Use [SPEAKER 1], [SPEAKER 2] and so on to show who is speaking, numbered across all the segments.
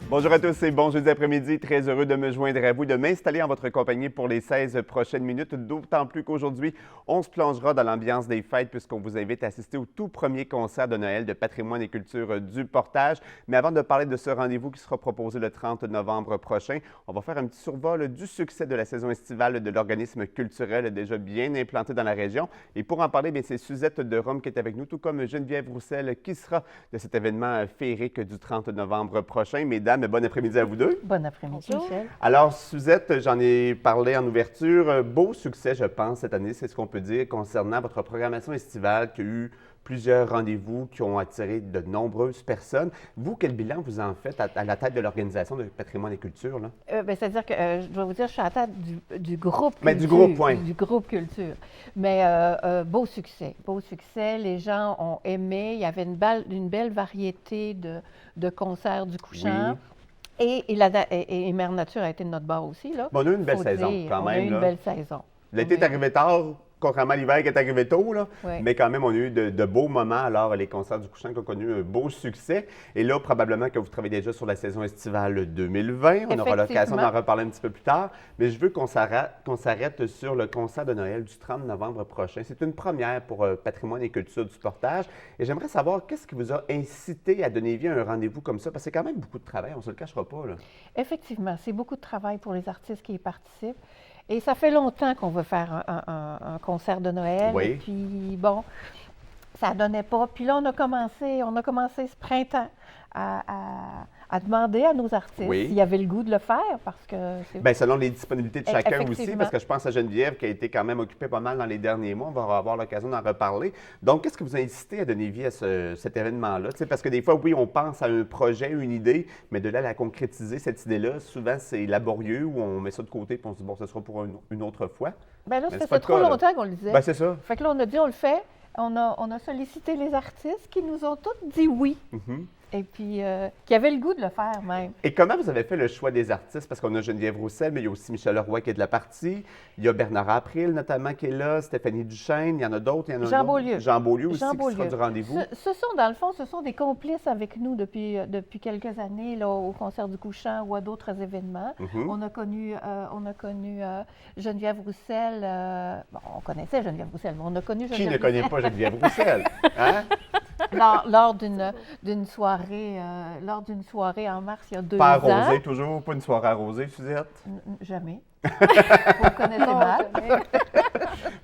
[SPEAKER 1] Bonjour à tous et bon jeudi après-midi. Très heureux de me joindre à vous, de m'installer en votre compagnie pour les 16 prochaines minutes, d'autant plus qu'aujourd'hui, on se plongera dans l'ambiance des fêtes puisqu'on vous invite à assister au tout premier concert de Noël de Patrimoine et Culture du Portage. Mais avant de parler de ce rendez-vous qui sera proposé le 30 novembre prochain, on va faire un petit survol du succès de la saison estivale de l'organisme culturel déjà bien implanté dans la région. Et pour en parler, c'est Suzette de Rome qui est avec nous, tout comme Geneviève Roussel qui sera de cet événement féerique du 30 novembre prochain. Mesdames, bon après-midi à vous deux.
[SPEAKER 2] Bon après-midi, Michel.
[SPEAKER 1] Alors, Suzette, j'en ai parlé en ouverture. Beau succès, je pense, cette année, c'est ce qu'on peut dire concernant votre programmation estivale qui a eu plusieurs rendez-vous qui ont attiré de nombreuses personnes. Vous, quel bilan vous en faites à la tête de l'organisation de Patrimoine et Culture?
[SPEAKER 2] C'est-à-dire que je dois vous dire, je suis à la tête du groupe culture.
[SPEAKER 1] Mais du groupe, point.
[SPEAKER 2] Du groupe culture. Mais beau succès. Beau succès. Les gens ont aimé. Il y avait une belle variété de concerts du couchant.
[SPEAKER 1] Oui.
[SPEAKER 2] Et Mère Nature a été de notre bord aussi. Là.
[SPEAKER 1] Bon, on a eu une belle saison, quand même.
[SPEAKER 2] On a eu une belle saison.
[SPEAKER 1] L'été est arrivé tard, contrairement à l'hiver qui est arrivé tôt, là.
[SPEAKER 2] Oui.
[SPEAKER 1] Mais quand même, on a eu de beaux moments. Alors, les concerts du couchant qui ont connu un beau succès. Et là, probablement que vous travaillez déjà sur la saison estivale 2020. On aura l'occasion d'en reparler un petit peu plus tard. Mais je veux qu'on s'arrête sur le concert de Noël du 30 novembre prochain. C'est une première pour Patrimoine et Culture du Portage. Et j'aimerais savoir, qu'est-ce qui vous a incité à donner vie à un rendez-vous comme ça? Parce que c'est quand même beaucoup de travail, on ne se le cachera pas, là.
[SPEAKER 2] Effectivement, c'est beaucoup de travail pour les artistes qui y participent. Et ça fait longtemps qu'on veut faire un concert de Noël.
[SPEAKER 1] Oui.
[SPEAKER 2] Et puis, bon, ça ne donnait pas. Puis là, on a commencé ce printemps à demander à nos artistes s'ils avaient le goût de le faire, parce que c'est...
[SPEAKER 1] Bien, selon les disponibilités de chacun aussi, parce que je pense à Geneviève qui a été quand même occupée pas mal dans les derniers mois. On va avoir l'occasion d'en reparler. Donc, qu'est-ce que vous a incité à donner vie à cet événement-là? Parce que des fois, oui, on pense à un projet, une idée, mais de là à la concrétiser, cette idée-là, souvent, c'est laborieux ou on met ça de côté et on se dit, bon, ce sera pour une autre fois.
[SPEAKER 2] Bien là, ça fait trop longtemps qu'on le disait.
[SPEAKER 1] Bien, c'est ça.
[SPEAKER 2] Fait que là, on a dit, on le fait. On a sollicité les artistes qui nous ont tous dit oui.
[SPEAKER 1] Mm-hmm.
[SPEAKER 2] Et puis, qui avaient le goût de le faire même.
[SPEAKER 1] Et comment vous avez fait le choix des artistes? Parce qu'on a Geneviève Roussel, mais il y a aussi Michel Leroy qui est de la partie. Il y a Bernard April, notamment, qui est là. Stéphanie Duchesne. Il y en a d'autres.
[SPEAKER 2] Jean Beaulieu.
[SPEAKER 1] Jean Beaulieu aussi, qui sera du rendez-vous.
[SPEAKER 2] Dans le fond, ce sont des complices avec nous depuis quelques années, là, au Concert du Couchant ou à d'autres événements.
[SPEAKER 1] Mm-hmm.
[SPEAKER 2] On a connu Geneviève Roussel. On connaissait Geneviève Roussel, mais on a connu Geneviève
[SPEAKER 1] Qui ne connaît pas Geneviève Roussel? Hein?
[SPEAKER 2] Lors d'une soirée en mars, il y a 2 ans.
[SPEAKER 1] Pas arrosée, toujours? Pas une soirée arrosée, Suzette?
[SPEAKER 2] Jamais. Vous connaissez mal.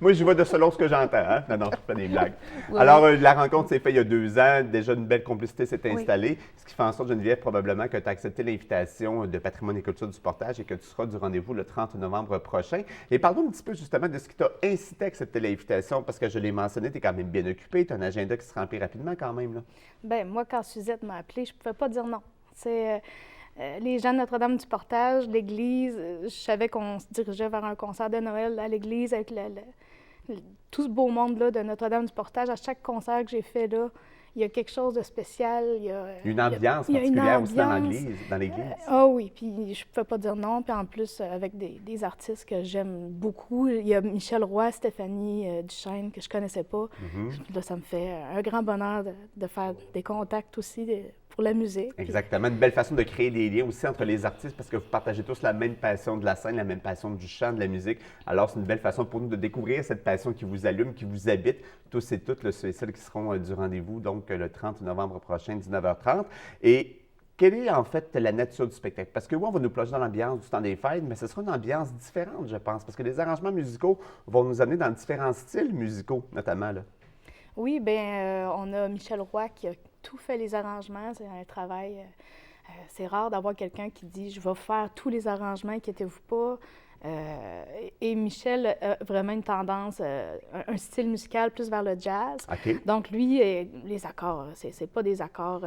[SPEAKER 1] Moi, j'y vais de selon ce que j'entends. Hein? Non, je fais des blagues.
[SPEAKER 2] Oui.
[SPEAKER 1] Alors, la rencontre s'est faite il y a 2 ans. Déjà, une belle complicité s'est installée. Ce qui fait en sorte, Geneviève, probablement que tu as accepté l'invitation de Patrimoine et Culture du Portage et que tu seras du rendez-vous le 30 novembre prochain. Et parle-nous un petit peu justement de ce qui t'a incité à accepter l'invitation, parce que je l'ai mentionné, tu es quand même bien occupé. Tu as un agenda qui se remplit rapidement quand même. Là.
[SPEAKER 3] Bien, moi, quand Suzette m'a appelée, je ne pouvais pas dire non. C'est... les gens de Notre-Dame du Portage, l'Église, je savais qu'on se dirigeait vers un concert de Noël à l'Église avec tout ce beau monde-là de Notre-Dame du Portage. À chaque concert que j'ai fait là, il y a quelque chose de spécial. Il y a
[SPEAKER 1] une ambiance particulière aussi dans l'Église.
[SPEAKER 3] Oui, puis je ne pouvais pas dire non. Puis en plus, avec des artistes que j'aime beaucoup, il y a Michel Roy, Stéphanie Duchesne, que je ne connaissais pas.
[SPEAKER 1] Mm-hmm.
[SPEAKER 3] Là, ça me fait un grand bonheur de faire des contacts aussi pour la musique.
[SPEAKER 1] Exactement. Une belle façon de créer des liens aussi entre les artistes parce que vous partagez tous la même passion de la scène, la même passion du chant, de la musique. Alors, c'est une belle façon pour nous de découvrir cette passion qui vous allume, qui vous habite, tous et toutes, ceux et celles qui seront du rendez-vous, donc le 30 novembre prochain, 19h30. Et quelle est en fait la nature du spectacle? Parce que oui, on va nous plonger dans l'ambiance du temps des fêtes, mais ce sera une ambiance différente, je pense, parce que les arrangements musicaux vont nous amener dans différents styles musicaux, notamment. Là.
[SPEAKER 3] Oui, bien, on a Michel Roy qui a tout fait les arrangements. C'est un travail... c'est rare d'avoir quelqu'un qui dit « Je vais faire tous les arrangements, inquiétez-vous pas ». Et Michel a vraiment une tendance, un style musical plus vers le jazz.
[SPEAKER 1] Okay.
[SPEAKER 3] Donc lui, les accords, c'est pas des accords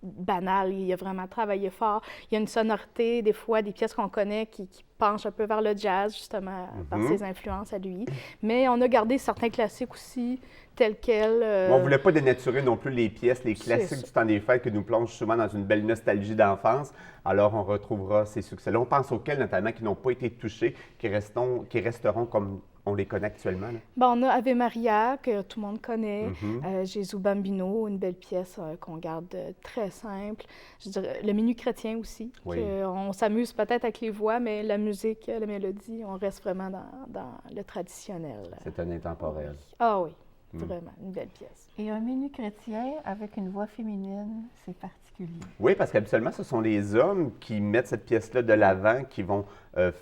[SPEAKER 3] banals. Il a vraiment travaillé fort. Il y a une sonorité, des fois, des pièces qu'on connaît qui penchent un peu vers le jazz, justement, par ses influences à lui. Mais on a gardé certains classiques aussi, tels quels.
[SPEAKER 1] On ne voulait pas dénaturer non plus les pièces, les classiques du temps des fêtes qui nous plongent souvent dans une belle nostalgie d'enfance. Alors, on retrouvera ces succès-là. On pense auxquels, notamment, qui n'ont pas été touchés, qui resteront comme on les connaît actuellement? Là?
[SPEAKER 3] Bon, on a Ave Maria, que tout le monde connaît.
[SPEAKER 1] Mm-hmm.
[SPEAKER 3] Jésus Bambino, une belle pièce qu'on garde très simple. Je dirais le Minuit chrétien aussi.
[SPEAKER 1] Oui.
[SPEAKER 3] On s'amuse peut-être avec les voix, mais la musique, la mélodie, on reste vraiment dans le traditionnel.
[SPEAKER 1] C'est un intemporel.
[SPEAKER 3] Oui. Ah oui, vraiment, une belle pièce.
[SPEAKER 2] Et un Minuit chrétien avec une voix féminine, c'est particulier.
[SPEAKER 1] Oui, parce qu'habituellement, ce sont les hommes qui mettent cette pièce-là de l'avant, qui vont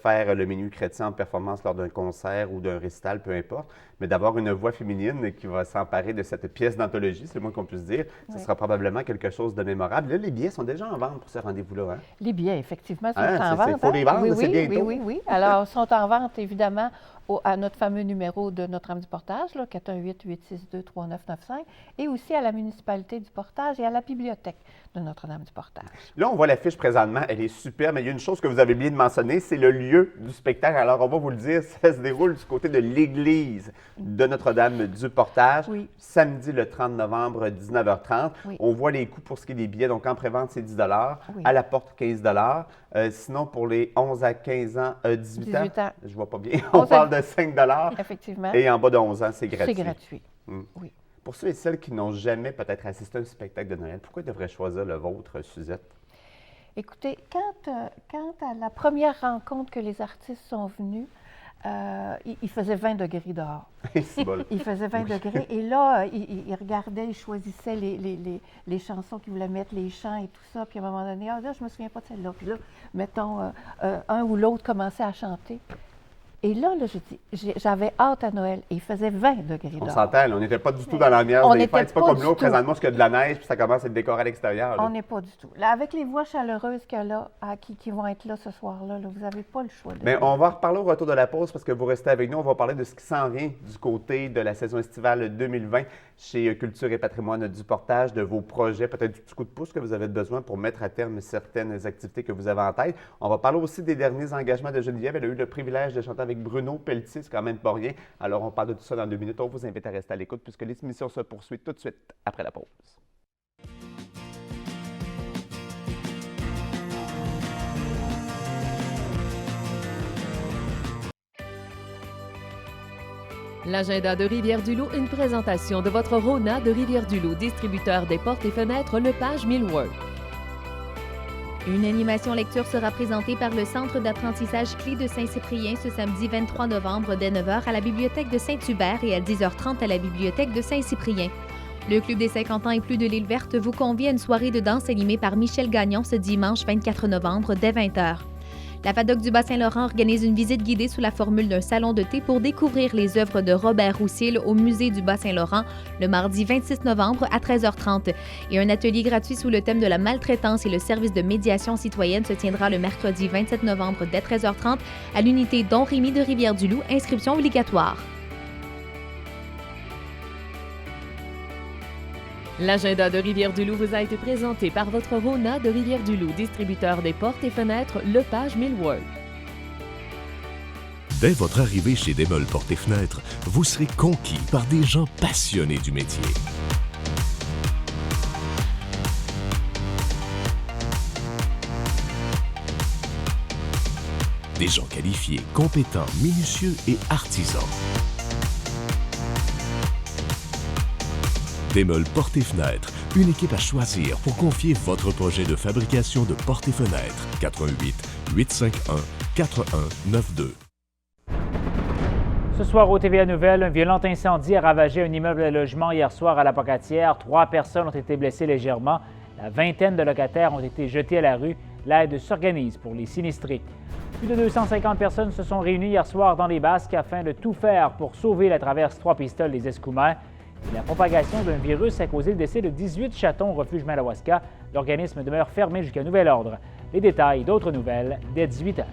[SPEAKER 1] faire le Minuit chrétien en performance lors d'un concert ou d'un récital, peu importe. Mais d'avoir une voix féminine qui va s'emparer de cette pièce d'anthologie, c'est le moins qu'on puisse dire, ce sera probablement quelque chose de mémorable. Là, les billets sont déjà en vente pour ce rendez-vous-là. Hein?
[SPEAKER 2] Les billets, effectivement, sont en vente.
[SPEAKER 1] Il faut les vendre, c'est bientôt.
[SPEAKER 2] Oui. Alors, ils sont en vente, évidemment, à notre fameux numéro de Notre-Dame du Portage, 418-862-3995, et aussi à la municipalité du Portage et à la bibliothèque de Notre-Dame du Portage.
[SPEAKER 1] Là, on voit l'affiche présentement, elle est superbe, mais il y a une chose que vous avez oublié de mentionner, c'est le lieu du spectacle. Alors, on va vous le dire, ça se déroule du côté de l'église de Notre-Dame du Portage, samedi le 30 novembre, 19h30.
[SPEAKER 2] Oui.
[SPEAKER 1] On voit les coûts pour ce qui est des billets, donc en prévente, c'est 10 à la porte, 15 sinon, pour les 11 à 15 ans, 18 ans, je vois pas bien, on parle de 5
[SPEAKER 2] Effectivement.
[SPEAKER 1] Et en bas de 11 ans, c'est gratuit.
[SPEAKER 2] C'est gratuit, oui.
[SPEAKER 1] Pour ceux et celles qui n'ont jamais peut-être assisté à un spectacle de Noël, pourquoi ils devraient choisir le vôtre, Suzette?
[SPEAKER 2] Écoutez, quand à la première rencontre que les artistes sont venus, il faisait 20 degrés dehors. Il faisait 20 degrés. Et là, ils regardaient, ils choisissaient les chansons qu'ils voulaient mettre, les chants et tout ça. Puis à un moment donné, là, je me souviens pas de celle-là. Puis là, mettons, un ou l'autre commençait à chanter. Et là, je dis, j'avais hâte à Noël et il faisait 20 degrés dehors.
[SPEAKER 1] On s'entend, on n'était pas du tout dans l'ambiance des fêtes. C'est pas comme nous, présentement, parce qu'il y a de la neige puis ça commence à être décoré à l'extérieur.
[SPEAKER 2] On n'est pas du tout. Là, avec les voix chaleureuses qu'il y a là, qui vont être là ce soir-là, vous n'avez pas le choix.
[SPEAKER 1] Mais on va reparler au retour de la pause parce que vous restez avec nous. On va parler de ce qui s'en vient du côté de la saison estivale 2020 chez Culture et Patrimoine du Portage, de vos projets, peut-être du petit coup de pouce que vous avez besoin pour mettre à terme certaines activités que vous avez en tête. On va parler aussi des derniers engagements de Geneviève. Elle a eu le privilège de chanter avec Bruno Pelletier, c'est quand même pas rien. Alors, on parle de tout ça dans 2 minutes. On vous invite à rester à l'écoute puisque l'émission se poursuit tout de suite après la pause.
[SPEAKER 4] L'agenda de Rivière-du-Loup, une présentation de votre Rona de Rivière-du-Loup, distributeur des portes et fenêtres Lepage Millworld.
[SPEAKER 5] Une animation lecture sera présentée par le Centre d'apprentissage Clé de Saint-Cyprien ce samedi 23 novembre dès 9h à la Bibliothèque de Saint-Hubert et à 10h30 à la Bibliothèque de Saint-Cyprien. Le Club des 50 ans et plus de l'Île Verte vous convie à une soirée de danse animée par Michel Gagnon ce dimanche 24 novembre dès 20h. La FADOC du Bas-Saint-Laurent organise une visite guidée sous la formule d'un salon de thé pour découvrir les œuvres de Robert Roussel au Musée du Bas-Saint-Laurent le mardi 26 novembre à 13h30. Et un atelier gratuit sous le thème de la maltraitance et le service de médiation citoyenne se tiendra le mercredi 27 novembre dès 13h30 à l'unité Don Rémy de Rivière-du-Loup, inscription obligatoire.
[SPEAKER 4] L'agenda de Rivière-du-Loup vous a été présenté par votre Rona de Rivière-du-Loup, distributeur des portes et fenêtres Lepage Millworld.
[SPEAKER 6] Dès votre arrivée chez Desmeubles Portes et Fenêtres, vous serez conquis par des gens passionnés du métier. Des gens qualifiés, compétents, minutieux et artisans. Desmeubles Portes et Fenêtres, une équipe à choisir pour confier votre projet de fabrication de portes et fenêtres. 88 851 4192.
[SPEAKER 7] Ce soir au TVA Nouvelles, un violent incendie a ravagé un immeuble de logement hier soir à la Pocatière. 3 personnes ont été blessées légèrement. La vingtaine de locataires ont été jetés à la rue. L'aide s'organise pour les sinistrés. Plus de 250 personnes se sont réunies hier soir dans les Basques afin de tout faire pour sauver la traverse 3 Pistoles des Escoumins. Et la propagation d'un virus a causé le décès de 18 chatons au refuge Madawaska. L'organisme demeure fermé jusqu'à nouvel ordre. Les détails d'autres nouvelles dès 18h.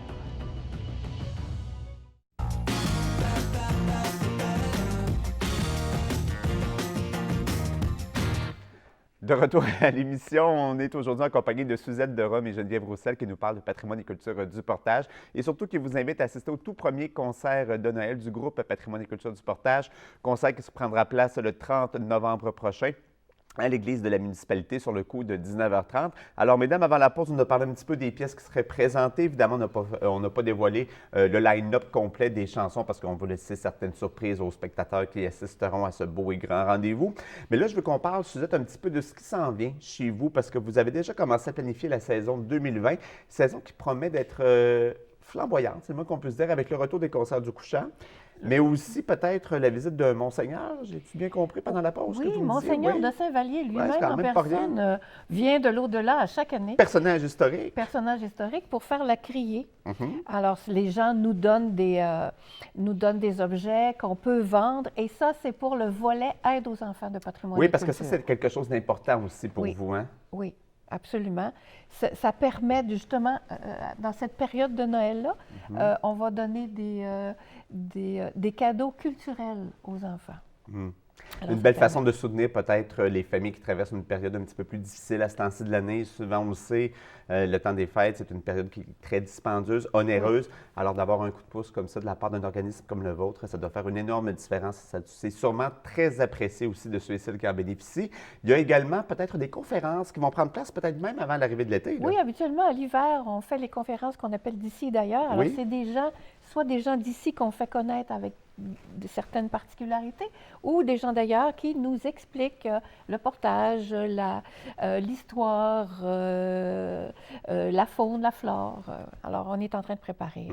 [SPEAKER 1] De retour à l'émission, on est aujourd'hui en compagnie de Suzette de Rome et Geneviève Roussel qui nous parlent de patrimoine et culture du Portage et surtout qui vous invite à assister au tout premier concert de Noël du groupe Patrimoine et culture du Portage, concert qui se prendra place le 30 novembre prochain. à l'église de la municipalité sur le coup de 19h30. Alors, mesdames, avant la pause, on a parlé un petit peu des pièces qui seraient présentées. Évidemment, on n'a pas dévoilé le line-up complet des chansons parce qu'on va laisser certaines surprises aux spectateurs qui assisteront à ce beau et grand rendez-vous. Mais là, je veux qu'on parle, Suzette, un petit peu de ce qui s'en vient chez vous parce que vous avez déjà commencé à planifier la saison 2020, saison qui promet d'être flamboyante, c'est le moins qu'on puisse dire, avec le retour des concerts du couchant. Mais aussi peut-être la visite de Monseigneur, j'ai-tu bien compris pendant la pause?
[SPEAKER 2] Oui, Monseigneur de Saint-Vallier lui-même en personne vient de l'au-delà à chaque année.
[SPEAKER 1] Personnage historique.
[SPEAKER 2] Personnage historique pour faire la criée. Alors, les gens nous donnent des objets qu'on peut vendre et ça, c'est pour le volet aide aux enfants de patrimoine.
[SPEAKER 1] Oui, parce que ça, c'est quelque chose d'important aussi pour vous, hein?
[SPEAKER 2] Oui. Absolument. Ça permet justement, dans cette période de Noël-là, on va donner des cadeaux culturels aux enfants.
[SPEAKER 1] Une belle façon de soutenir peut-être les familles qui traversent une période un petit peu plus difficile à ce temps-ci de l'année. Souvent, on le sait, le temps des fêtes, c'est une période qui est très dispendieuse, onéreuse. Alors, d'avoir un coup de pouce comme ça de la part d'un organisme comme le vôtre, ça doit faire une énorme différence. C'est sûrement très apprécié aussi de ceux et celles qui en bénéficient. Il y a également peut-être des conférences qui vont prendre place peut-être même avant l'arrivée de l'été.
[SPEAKER 2] Oui, habituellement, à l'hiver, on fait les conférences qu'on appelle d'ici et d'ailleurs. Alors, c'est des gens, soit des gens d'ici qu'on fait connaître avec de certaines particularités, ou des gens d'ailleurs qui nous expliquent le portage, l'histoire, la faune, la flore. Alors, on est en train de préparer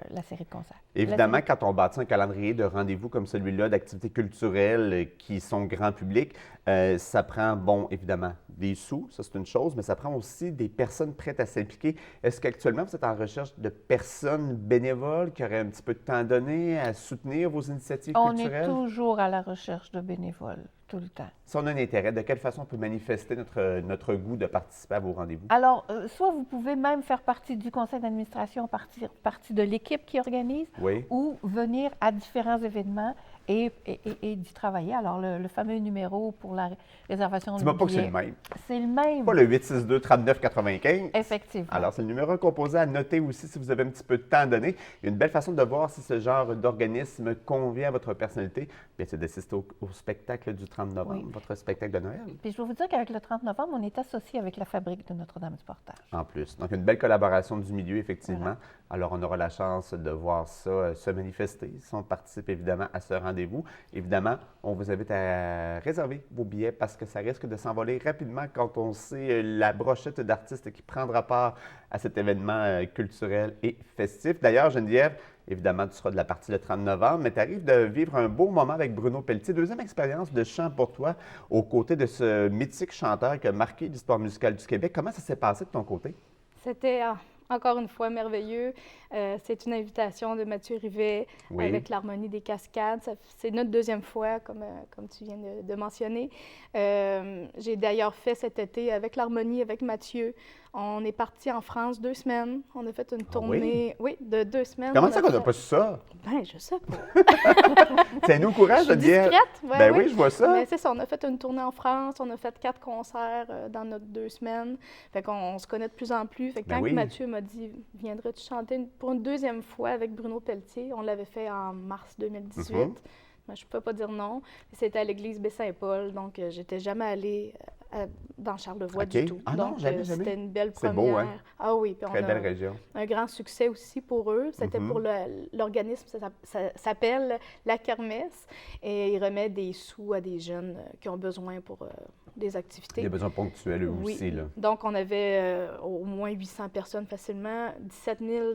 [SPEAKER 2] la série de concerts.
[SPEAKER 1] Évidemment, quand on bâtit un calendrier de rendez-vous comme celui-là, d'activités culturelles qui sont grand public, ça prend, bon, évidemment, des sous, ça c'est une chose, mais ça prend aussi des personnes prêtes à s'impliquer. Est-ce qu'actuellement, vous êtes en recherche de personnes bénévoles qui auraient un petit peu de temps à donner, à soutenir vos initiatives culturelles?
[SPEAKER 2] On est toujours à la recherche de bénévoles, tout le temps.
[SPEAKER 1] Si on a un intérêt, de quelle façon on peut manifester notre goût de participer à vos rendez-vous?
[SPEAKER 2] Alors, soit vous pouvez même faire partie du conseil d'administration, partie de l'équipe qui organise, ou venir à différents événements et d'y travailler. Alors, le fameux numéro pour la réservation de billets.
[SPEAKER 1] Dis-moi pas que c'est le même.
[SPEAKER 2] C'est le même.
[SPEAKER 1] Pas le 862-3995.
[SPEAKER 2] Effectivement.
[SPEAKER 1] Alors, c'est le numéro composé à noter aussi si vous avez un petit peu de temps à donner. Il y a une belle façon de voir si ce genre d'organisme convient à votre personnalité. Bien, c'est d'assister au spectacle du 30 novembre, votre spectacle de Noël.
[SPEAKER 2] Puis, je vais vous dire qu'avec le 30 novembre, on est associé avec la fabrique de Notre-Dame du Portage.
[SPEAKER 1] En plus. Donc, une belle collaboration du milieu, effectivement. Voilà. Alors, on aura la chance de voir ça se manifester si on participe évidemment à ce rendez-vous. Évidemment, on vous invite à réserver vos billets parce que ça risque de s'envoler rapidement quand on sait la brochette d'artistes qui prendra part à cet événement culturel et festif. D'ailleurs, Geneviève, évidemment, tu seras de la partie le 30 novembre, mais tu arrives de vivre un beau moment avec Bruno Pelletier. Deuxième expérience de chant pour toi, aux côtés de ce mythique chanteur qui a marqué l'histoire musicale du Québec. Comment ça s'est passé de ton côté?
[SPEAKER 3] C'était encore une fois merveilleux. C'est une invitation de Mathieu Rivet avec l'Harmonie des Cascades. C'est notre deuxième fois, comme tu viens de mentionner. J'ai d'ailleurs fait cet été avec l'Harmonie, avec Mathieu. On est parti en France 2 semaines. On a fait une tournée de 2 semaines.
[SPEAKER 1] Comment ça qu'on n'a pas su ça?
[SPEAKER 3] Ben, je sais pas.
[SPEAKER 1] C'est nous courage de dire.
[SPEAKER 3] Discrète,
[SPEAKER 1] oui, je vois ça.
[SPEAKER 3] Mais c'est ça, on a fait une tournée en France. On a fait 4 concerts dans notre 2 semaines. Fait qu'on se connaît de plus en plus. Fait que quand Mathieu m'a dit « Viendrais-tu chanter pour une deuxième fois avec Bruno Pelletier » on l'avait fait en mars 2018. Moi, je ne peux pas dire non. C'était à l'église Baie-Saint-Paul, donc j'étais jamais allée dans Charlevoix du tout.
[SPEAKER 1] Ah
[SPEAKER 3] donc,
[SPEAKER 1] non, jamais.
[SPEAKER 3] C'était une belle première.
[SPEAKER 1] C'est beau, hein?
[SPEAKER 3] Ah oui. Puis
[SPEAKER 1] très belle région.
[SPEAKER 3] Un grand succès aussi pour eux. C'était pour l'organisme, ça s'appelle La Kermesse, et il remet des sous à des jeunes qui ont besoin pour des activités.
[SPEAKER 1] Des besoins ponctuels aussi, là.
[SPEAKER 3] Donc, on avait au moins 800 personnes facilement, 17 000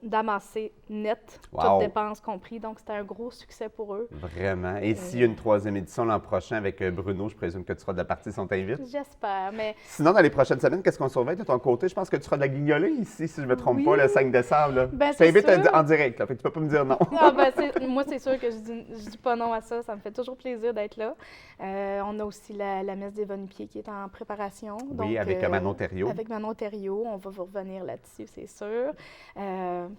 [SPEAKER 3] d'amassés net, toutes dépenses comprises. Donc, c'était un gros succès pour eux.
[SPEAKER 1] Vraiment. Et s'il y a une 3e édition l'an prochain avec Bruno, je présume que tu seras de la partie si on t'invite?
[SPEAKER 3] J'espère, mais...
[SPEAKER 1] Sinon, dans les prochaines semaines, qu'est-ce qu'on surveille de ton côté? Je pense que tu seras de la guignolée ici, si je ne me trompe pas, le 5 décembre. Là.
[SPEAKER 3] Ben,
[SPEAKER 1] je t'invite en direct, là, fait que tu peux pas me dire non.
[SPEAKER 3] Moi, c'est sûr que je dis pas non à ça. Ça me fait toujours plaisir d'être là. On a aussi la messe des Vonipiers qui est en préparation.
[SPEAKER 1] Oui, donc, avec Manon Thériault.
[SPEAKER 3] Avec Manon Thériault. On va vous revenir là-dessus, c'est sûr.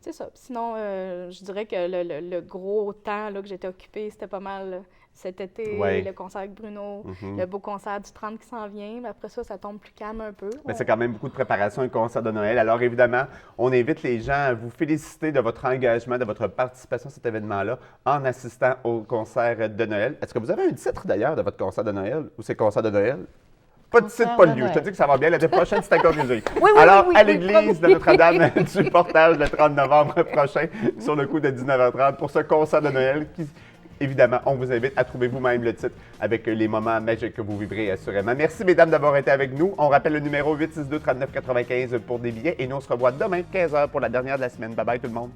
[SPEAKER 3] C'est ça. Sinon, je dirais que le gros temps là, que j'étais occupée, c'était pas mal cet été, le concert avec Bruno, le beau concert du 30 qui s'en vient. Mais après ça, ça tombe plus calme un peu.
[SPEAKER 1] Mais c'est quand même beaucoup de préparation, un concert de Noël. Alors évidemment, on invite les gens à vous féliciter de votre engagement, de votre participation à cet événement-là en assistant au concert de Noël. Est-ce que vous avez un titre d'ailleurs de votre concert de Noël ou c'est concert de Noël? Pas de titre, pas de lieu. Je te dis que ça va bien. L'année prochaine, c'est encore musique. Alors, à l'église de Notre-Dame du Portage le 30 novembre prochain, sur le coup de 19h30, pour ce concert de Noël qui, évidemment, on vous invite à trouver vous-même le titre avec les moments magiques que vous vivrez assurément. Merci, mesdames, d'avoir été avec nous. On rappelle le numéro 862-3995 pour des billets et nous, on se revoit demain, 15h, pour la dernière de la semaine. Bye-bye, tout le monde.